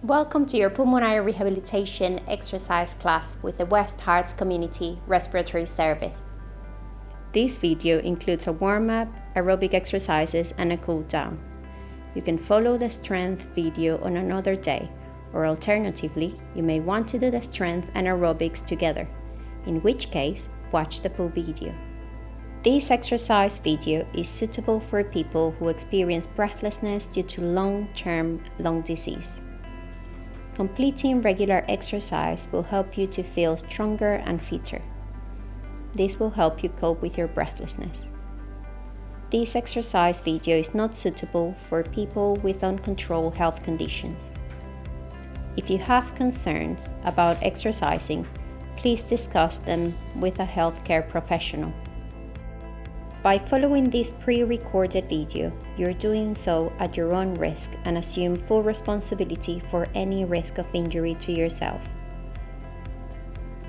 Welcome to your pulmonary rehabilitation exercise class with the West Hearts Community Respiratory Service. This video includes a warm-up, aerobic exercises and a cool-down. You can follow the strength video on another day, or alternatively, you may want to do the strength and aerobics together, in which case, watch the full video. This exercise video is suitable for people who experience breathlessness due to long-term lung disease. Completing regular exercise will help you to feel stronger and fitter. This will help you cope with your breathlessness. This exercise video is not suitable for people with uncontrolled health conditions. If you have concerns about exercising, please discuss them with a healthcare professional. By following this pre-recorded video, you're doing so at your own risk and assume full responsibility for any risk of injury to yourself.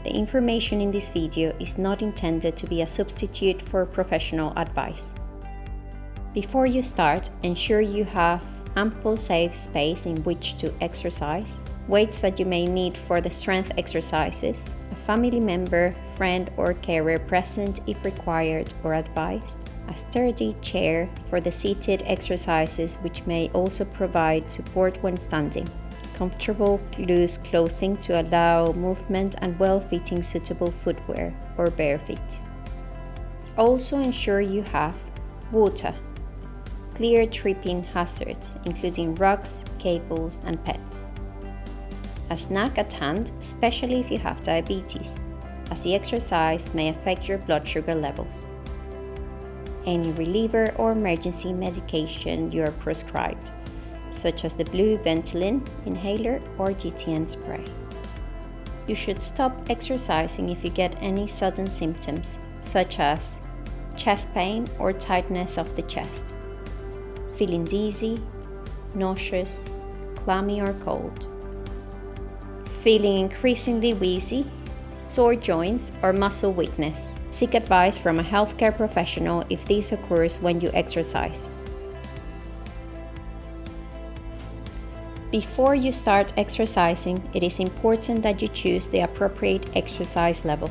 The information in this video is not intended to be a substitute for professional advice. Before you start, ensure you have ample safe space in which to exercise, weights that you may need for the strength exercises, a family member, friend or carer present if required or advised, a sturdy chair for the seated exercises which may also provide support when standing, comfortable loose clothing to allow movement and well-fitting suitable footwear or bare feet. Also ensure you have water, clear tripping hazards including rocks, cables and pets. A snack at hand, especially if you have diabetes, as the exercise may affect your blood sugar levels. Any reliever or emergency medication you are prescribed, such as the blue Ventolin inhaler or GTN spray. You should stop exercising if you get any sudden symptoms, such as chest pain or tightness of the chest, feeling dizzy, nauseous, clammy or cold, feeling increasingly wheezy, sore joints or muscle weakness. Seek advice from a healthcare professional if this occurs when you exercise. Before you start exercising, it is important that you choose the appropriate exercise level.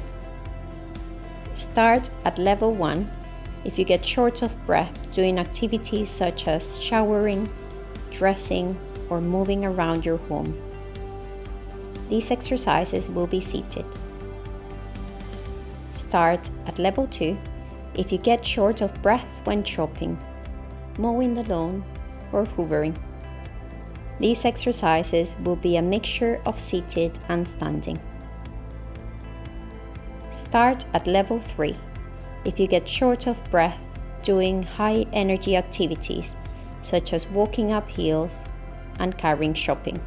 Start at level 1 if you get short of breath doing activities such as showering, dressing, or moving around your home. These exercises will be seated. Start at level 2 if you get short of breath when shopping, mowing the lawn, or hoovering. These exercises will be a mixture of seated and standing. Start at level 3 if you get short of breath doing high energy activities such as walking up hills and carrying shopping.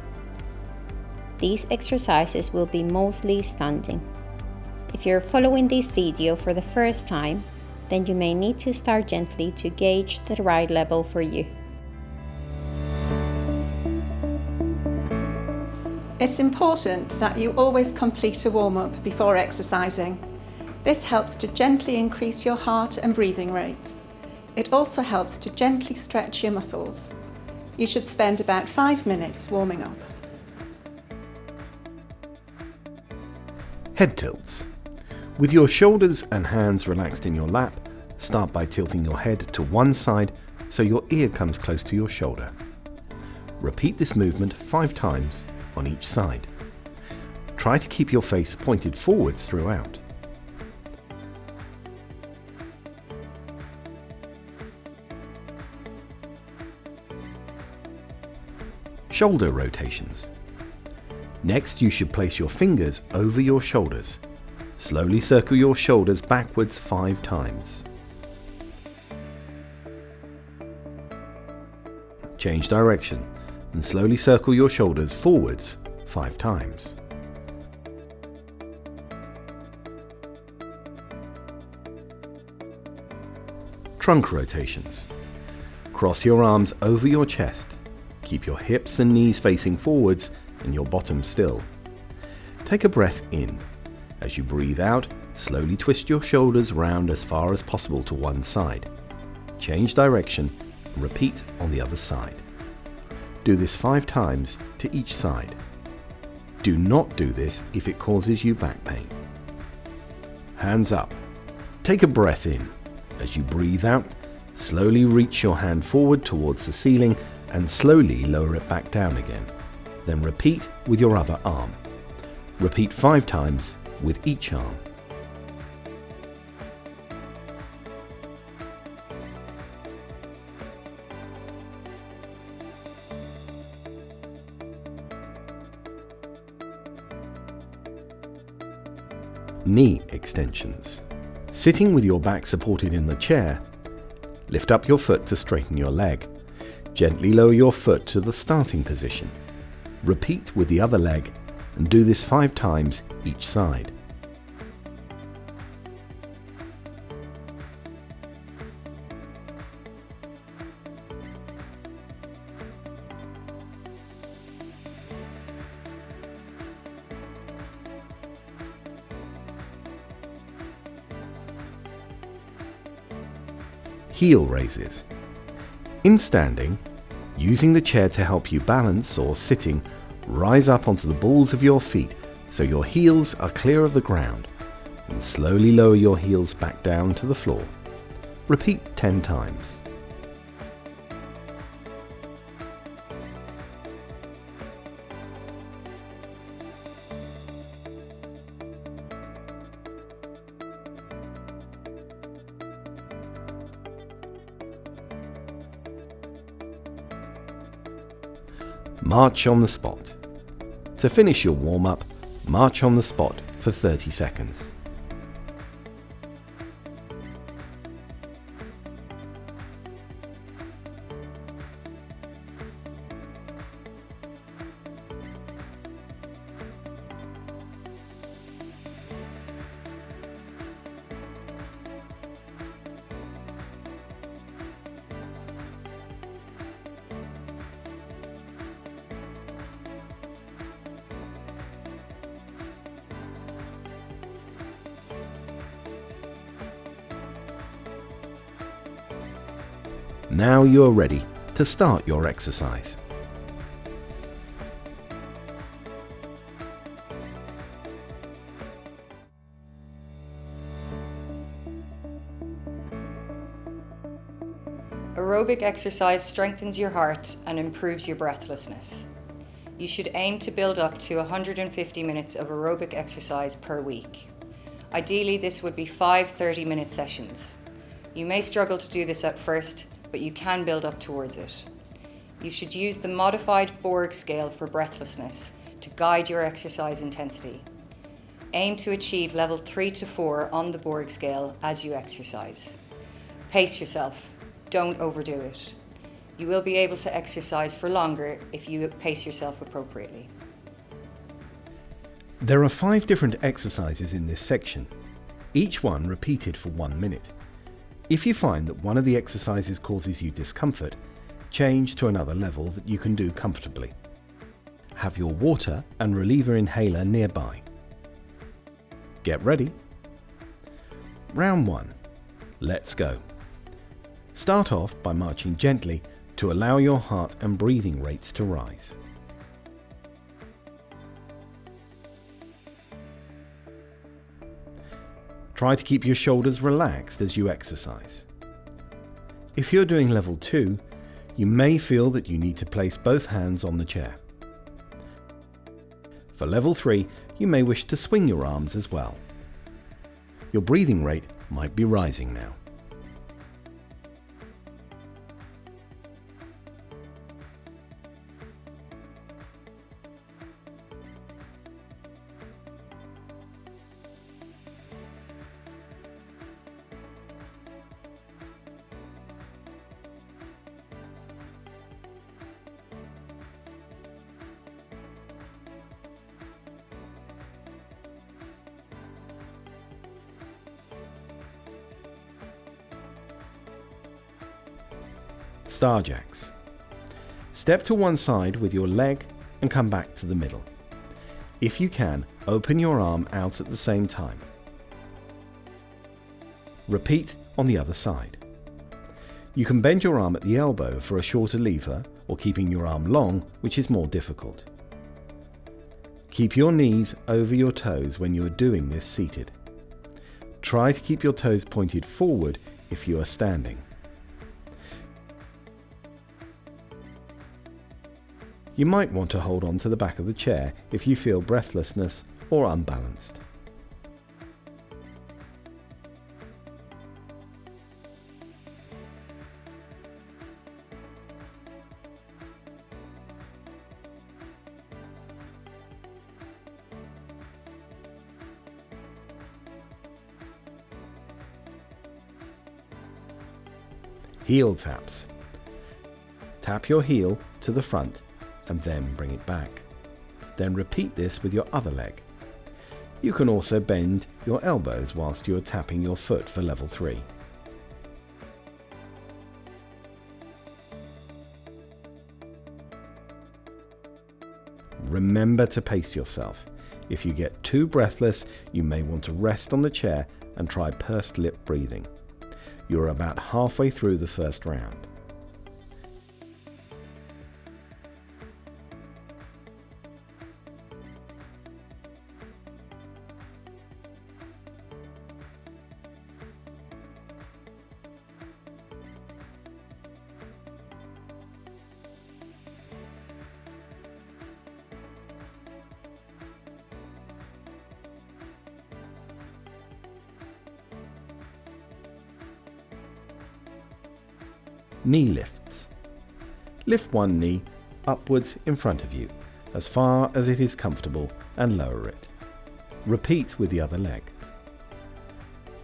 These exercises will be mostly standing. If you're following this video for the first time, then you may need to start gently to gauge the right level for you. It's important that you always complete a warm-up before exercising. This helps to gently increase your heart and breathing rates. It also helps to gently stretch your muscles. You should spend about 5 minutes warming up. Head tilts. With your shoulders and hands relaxed in your lap, start by tilting your head to one side so your ear comes close to your shoulder. Repeat this movement 5 times on each side. Try to keep your face pointed forwards throughout. Shoulder rotations. Next, you should place your fingers over your shoulders. Slowly circle your shoulders backwards 5 times. Change direction and slowly circle your shoulders forwards 5 times. Trunk rotations. Cross your arms over your chest. Keep your hips and knees facing forwards and your bottom still. Take a breath in. As you breathe out, slowly twist your shoulders round as far as possible to one side. Change direction and repeat on the other side. Do this 5 times to each side. Do not do this if it causes you back pain. Hands up. Take a breath in. As you breathe out, slowly reach your hand forward towards the ceiling and slowly lower it back down again. Then repeat with your other arm. Repeat 5 times with each arm. Knee extensions. Sitting with your back supported in the chair, lift up your foot to straighten your leg. Gently lower your foot to the starting position. Repeat with the other leg and do this 5 times each side. Heel raises. In standing, using the chair to help you balance or sitting, rise up onto the balls of your feet so your heels are clear of the ground and slowly lower your heels back down to the floor. Repeat 10 times. March on the spot. To finish your warm-up, march on the spot for 30 seconds. Now you are ready to start your exercise. Aerobic exercise strengthens your heart and improves your breathlessness. You should aim to build up to 150 minutes of aerobic exercise per week. Ideally, this would be 5 30-minute sessions. You may struggle to do this at first, but you can build up towards it. You should use the modified Borg scale for breathlessness to guide your exercise intensity. Aim to achieve level 3 to 4 on the Borg scale as you exercise. Pace yourself, don't overdo it. You will be able to exercise for longer if you pace yourself appropriately. There are 5 different exercises in this section, each one repeated for 1 minute. If you find that one of the exercises causes you discomfort, change to another level that you can do comfortably. Have your water and reliever inhaler nearby. Get ready. Round 1. Let's go. Start off by marching gently to allow your heart and breathing rates to rise. Try to keep your shoulders relaxed as you exercise. If you're doing level 2, you may feel that you need to place both hands on the chair. For level 3, you may wish to swing your arms as well. Your breathing rate might be rising now. Star jacks. Step to one side with your leg and come back to the middle. If you can, open your arm out at the same time. Repeat on the other side. You can bend your arm at the elbow for a shorter lever or keeping your arm long, which is more difficult. Keep your knees over your toes when you are doing this seated. Try to keep your toes pointed forward if you are standing. You might want to hold on to the back of the chair if you feel breathlessness or unbalanced. Heel taps. Tap your heel to the front and then bring it back. Then repeat this with your other leg. You can also bend your elbows whilst you are tapping your foot for level 3. Remember to pace yourself. If you get too breathless, you may want to rest on the chair and try pursed lip breathing. You're about halfway through the first round. Knee lifts. Lift one knee upwards in front of you, as far as it is comfortable, and lower it. Repeat with the other leg.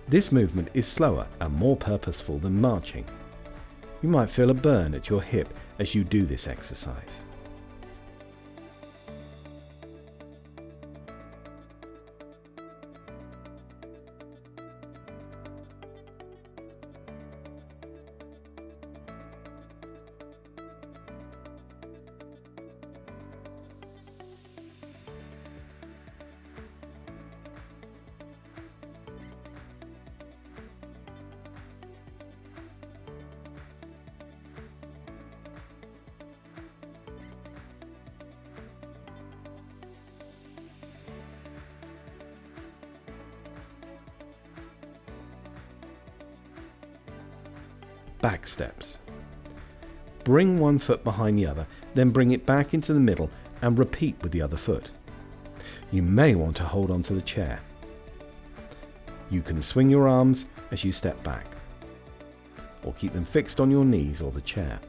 This movement is slower and more purposeful than marching. You might feel a burn at your hip as you do this exercise. Back steps. Bring one foot behind the other, then bring it back into the middle and repeat with the other foot. You may want to hold on to the chair. You can swing your arms as you step back, or keep them fixed on your knees or the chair.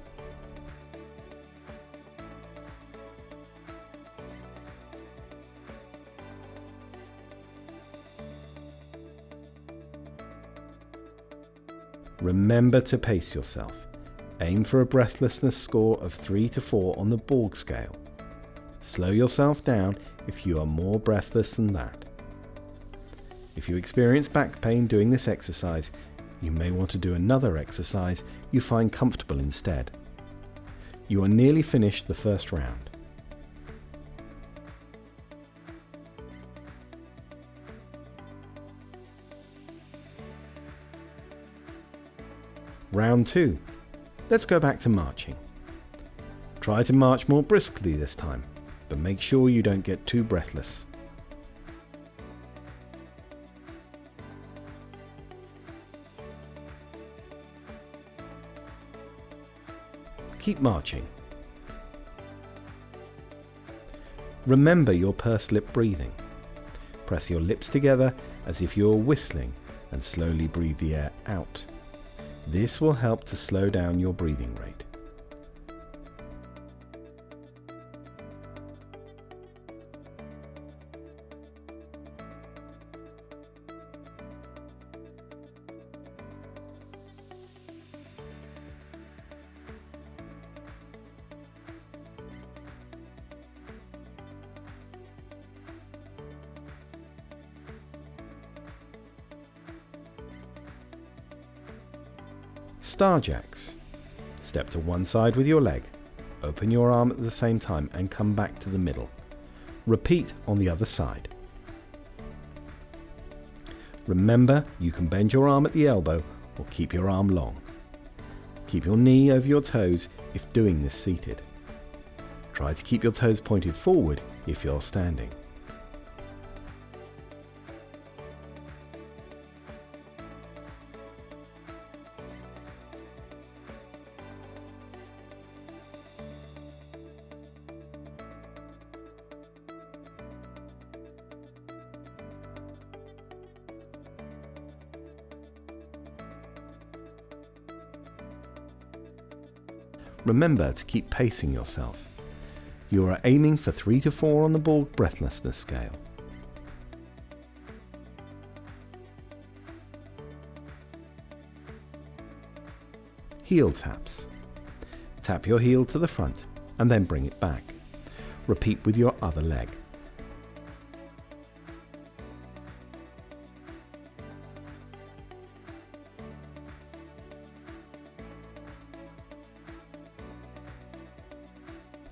Remember to pace yourself. Aim for a breathlessness score of 3 to 4 on the Borg scale. Slow yourself down if you are more breathless than that. If you experience back pain doing this exercise, you may want to do another exercise you find comfortable instead. You are nearly finished the first round. Round 2. Let's go back to marching. Try to march more briskly this time, but make sure you don't get too breathless. Keep marching. Remember your pursed lip breathing. Press your lips together as if you're whistling and slowly breathe the air out. This will help to slow down your breathing rate. Star jacks. Step to one side with your leg, open your arm at the same time and come back to the middle. Repeat on the other side. Remember, you can bend your arm at the elbow or keep your arm long. Keep your knee over your toes if doing this seated. Try to keep your toes pointed forward if you're standing. Remember to keep pacing yourself. You are aiming for 3 to 4 on the ball breathlessness scale. Heel taps. Tap your heel to the front and then bring it back. Repeat with your other leg.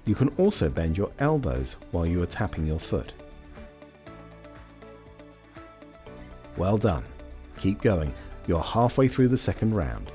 You can also bend your elbows while you are tapping your foot. Well done. Keep going. You're halfway through the second round.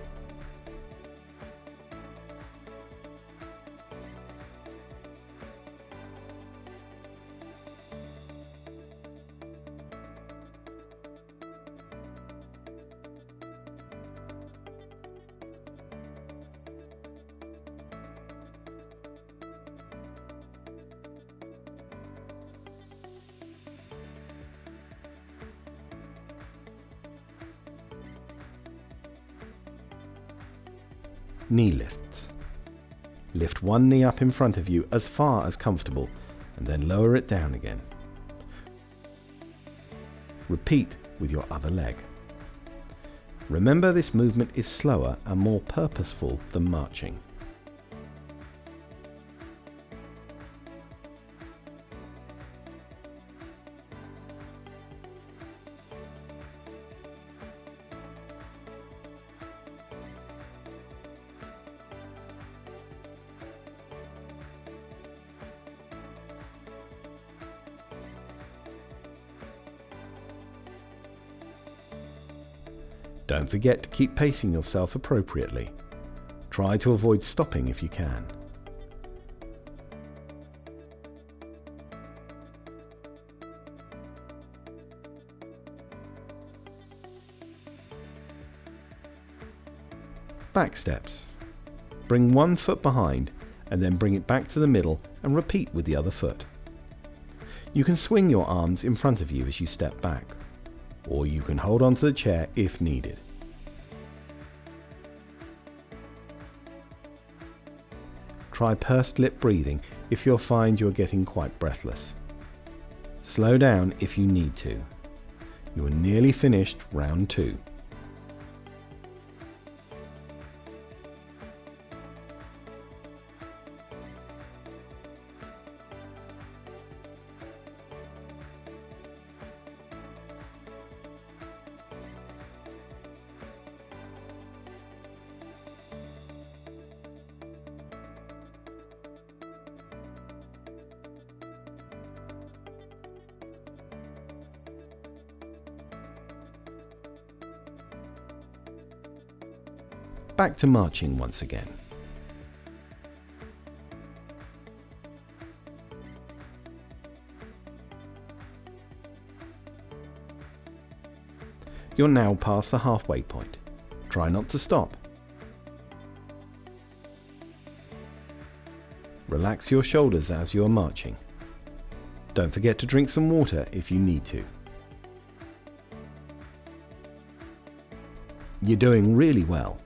Knee lifts. Lift one knee up in front of you as far as comfortable and then lower it down again. Repeat with your other leg. Remember, this movement is slower and more purposeful than marching. Don't forget to keep pacing yourself appropriately. Try to avoid stopping if you can. Back steps. Bring one foot behind and then bring it back to the middle and repeat with the other foot. You can swing your arms in front of you as you step back, or you can hold onto the chair if needed. Try pursed lip breathing if you'll find you're getting quite breathless. Slow down if you need to. You are nearly finished round 2. Back to marching once again. You're now past the halfway point. Try not to stop. Relax your shoulders as you're marching. Don't forget to drink some water if you need to. You're doing really well.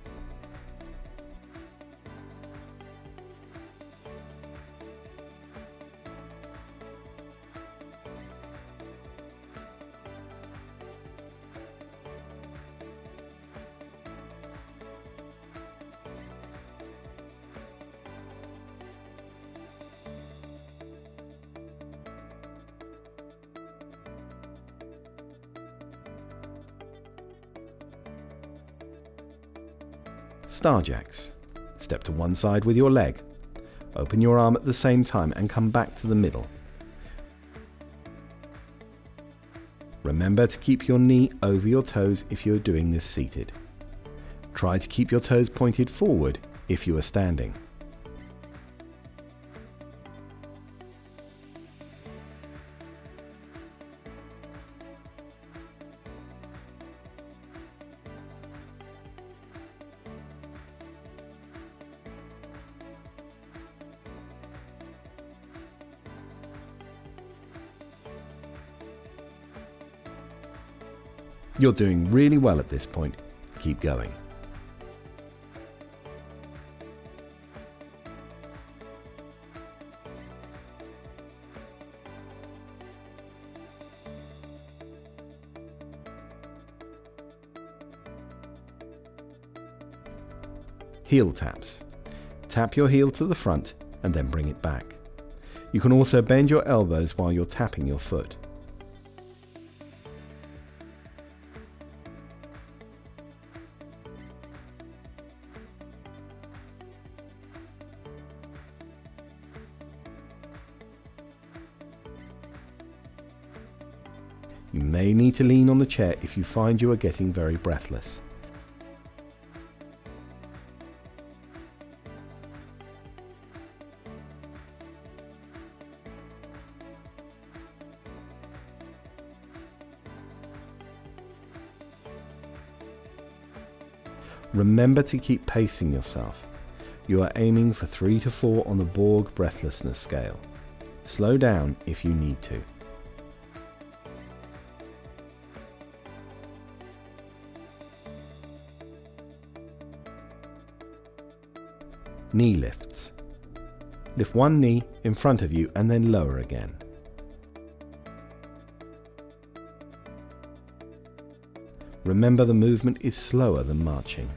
Star jacks. Step to one side with your leg. Open your arm at the same time and come back to the middle. Remember to keep your knee over your toes if you're doing this seated. Try to keep your toes pointed forward if you are standing. You're doing really well at this point. Keep going. Heel taps. Tap your heel to the front and then bring it back. You can also bend your elbows while you're tapping your foot. You may need to lean on the chair if you find you are getting very breathless. Remember to keep pacing yourself. You are aiming for 3 to 4 on the Borg breathlessness scale. Slow down if you need to. Knee lifts. Lift one knee in front of you and then lower again. Remember, the movement is slower than marching.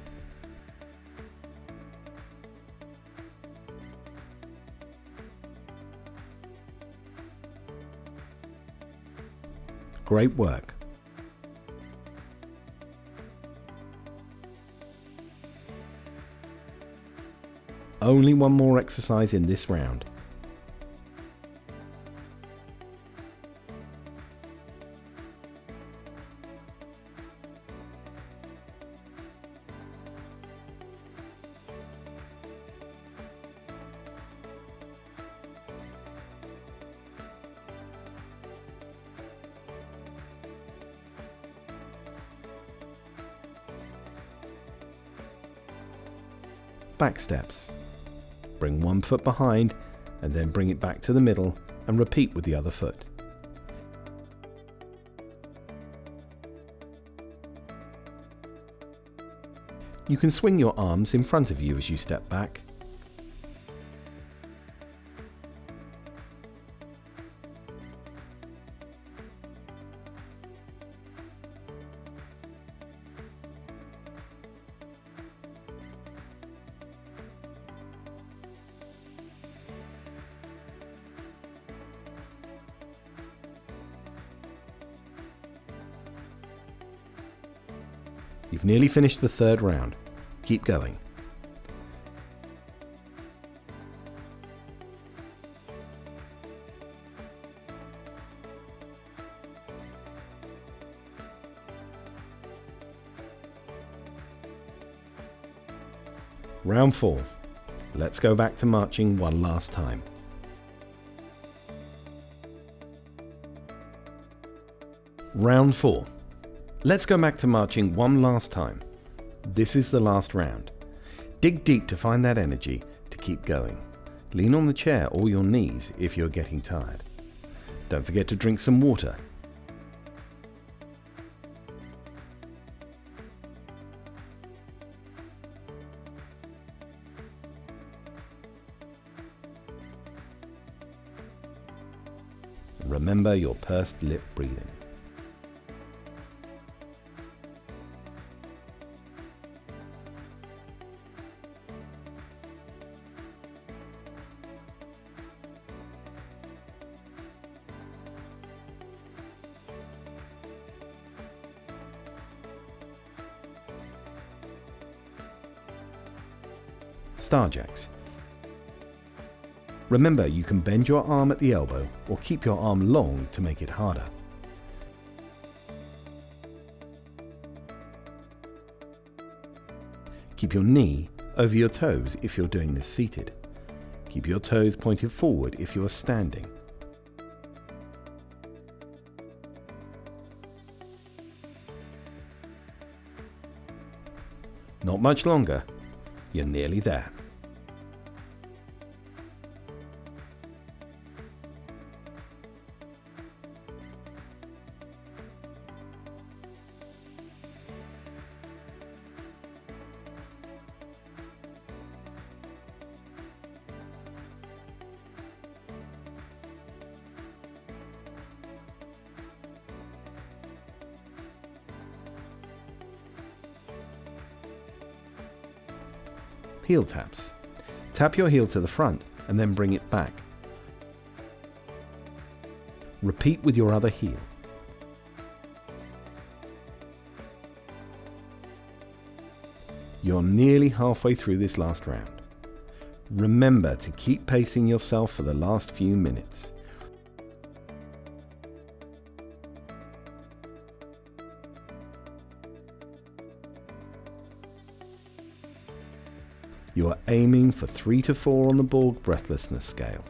Great work. Only one more exercise in this round. Back steps. Bring one foot behind and then bring it back to the middle and repeat with the other foot. You can swing your arms in front of you as you step back. You've nearly finished the third round. Keep going. Round 4. Let's go back to marching one last time. Round 4. Let's go back to marching one last time. This is the last round. Dig deep to find that energy to keep going. Lean on the chair or your knees if you're getting tired. Don't forget to drink some water. And remember your pursed lip breathing. Star jacks. Remember, you can bend your arm at the elbow or keep your arm long to make it harder. Keep your knee over your toes if you're doing this seated. Keep your toes pointed forward if you're standing. Not much longer. You're nearly there. Heel taps. Tap your heel to the front and then bring it back. Repeat with your other heel. You're nearly halfway through this last round. Remember to keep pacing yourself for the last few minutes. You are aiming for 3 to 4 on the Borg breathlessness scale.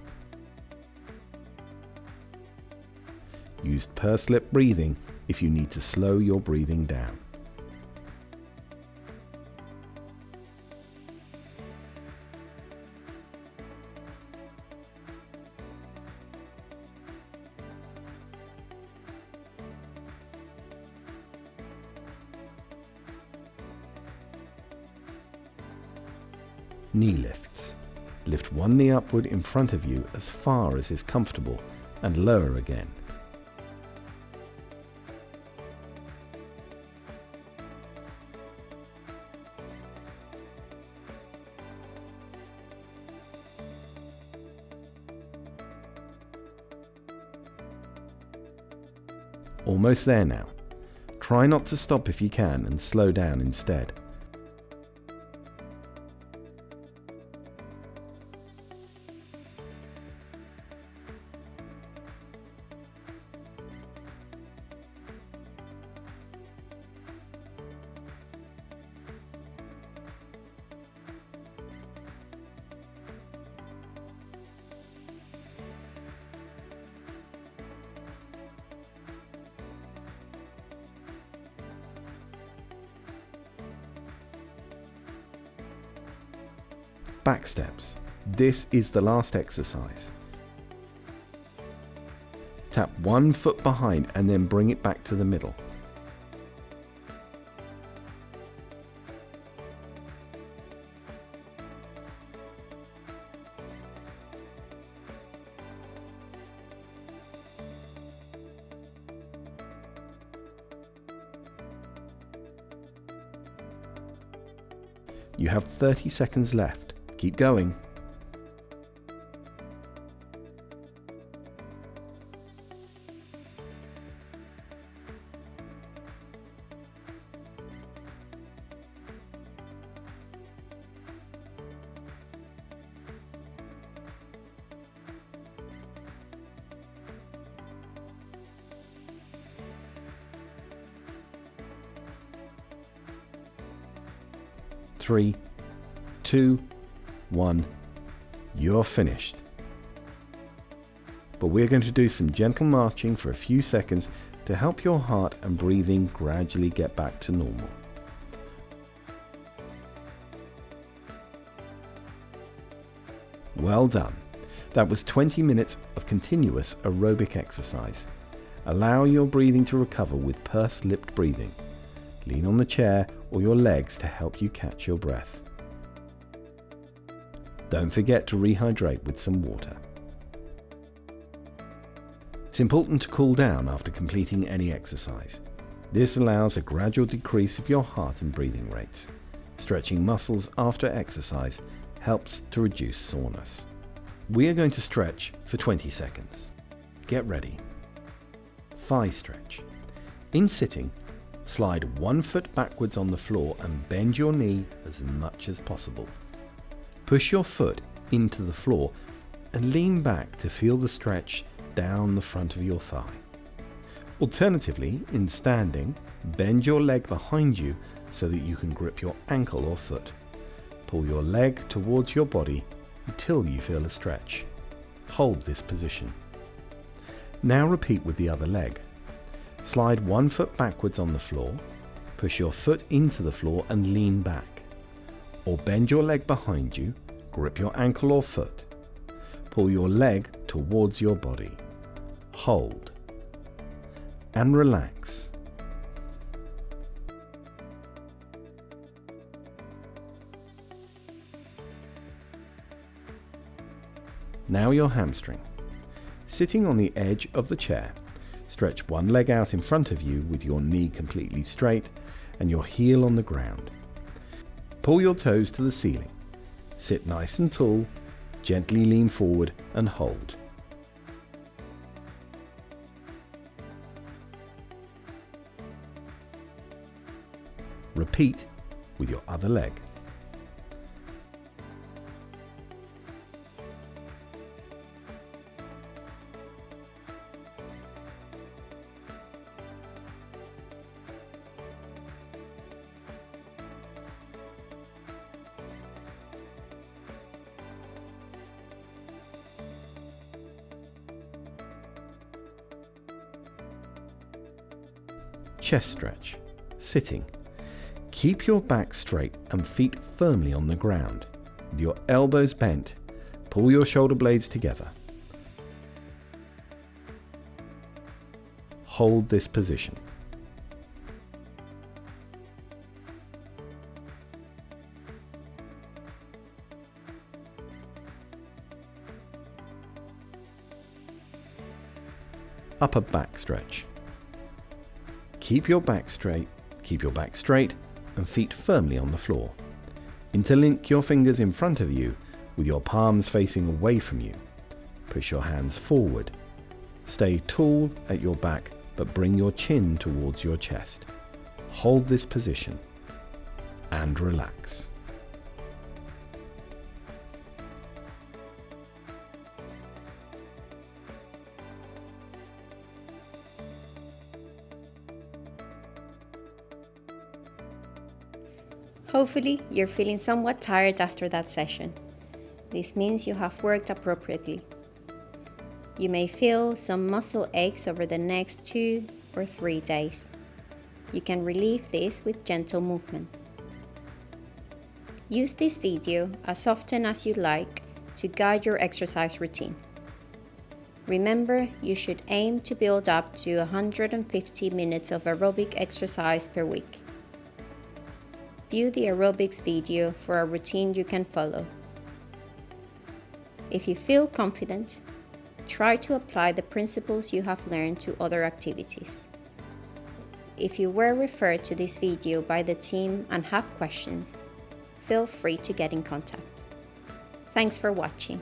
Use pursed lip breathing if you need to slow your breathing down. Knee lifts. Lift one knee upward in front of you as far as is comfortable and lower again. Almost there now. Try not to stop if you can and slow down instead. Back steps. This is the last exercise. Tap one foot behind and then bring it back to the middle. You have 30 seconds left. Keep going. Three, 2, 1, you're finished. But we're going to do some gentle marching for a few seconds to help your heart and breathing gradually get back to normal. Well done. That was 20 minutes of continuous aerobic exercise. Allow your breathing to recover with pursed-lipped breathing. Lean on the chair or your legs to help you catch your breath. Don't forget to rehydrate with some water. It's important to cool down after completing any exercise. This allows a gradual decrease of your heart and breathing rates. Stretching muscles after exercise helps to reduce soreness. We are going to stretch for 20 seconds. Get ready. Thigh stretch. In sitting, slide one foot backwards on the floor and bend your knee as much as possible. Push your foot into the floor and lean back to feel the stretch down the front of your thigh. Alternatively, in standing, bend your leg behind you so that you can grip your ankle or foot. Pull your leg towards your body until you feel a stretch. Hold this position. Now repeat with the other leg. Slide one foot backwards on the floor, push your foot into the floor and lean back. Or bend your leg behind you, grip your ankle or foot. Pull your leg towards your body. Hold. And relax. Now your hamstring. Sitting on the edge of the chair, stretch one leg out in front of you with your knee completely straight and your heel on the ground. Pull your toes to the ceiling. Sit nice and tall, gently lean forward and hold. Repeat with your other leg. Chest stretch. Sitting. Keep your back straight and feet firmly on the ground. With your elbows bent, pull your shoulder blades together. Hold this position. Upper back stretch. Keep your back straight and feet firmly on the floor. Interlink your fingers in front of you with your palms facing away from you. Push your hands forward. Stay tall at your back but bring your chin towards your chest. Hold this position and relax. Hopefully, you're feeling somewhat tired after that session. This means you have worked appropriately. You may feel some muscle aches over the next 2 or 3 days. You can relieve this with gentle movements. Use this video as often as you like to guide your exercise routine. Remember, you should aim to build up to 150 minutes of aerobic exercise per week. View the aerobics video for a routine you can follow. If you feel confident, try to apply the principles you have learned to other activities. If you were referred to this video by the team and have questions, feel free to get in contact. Thanks for watching.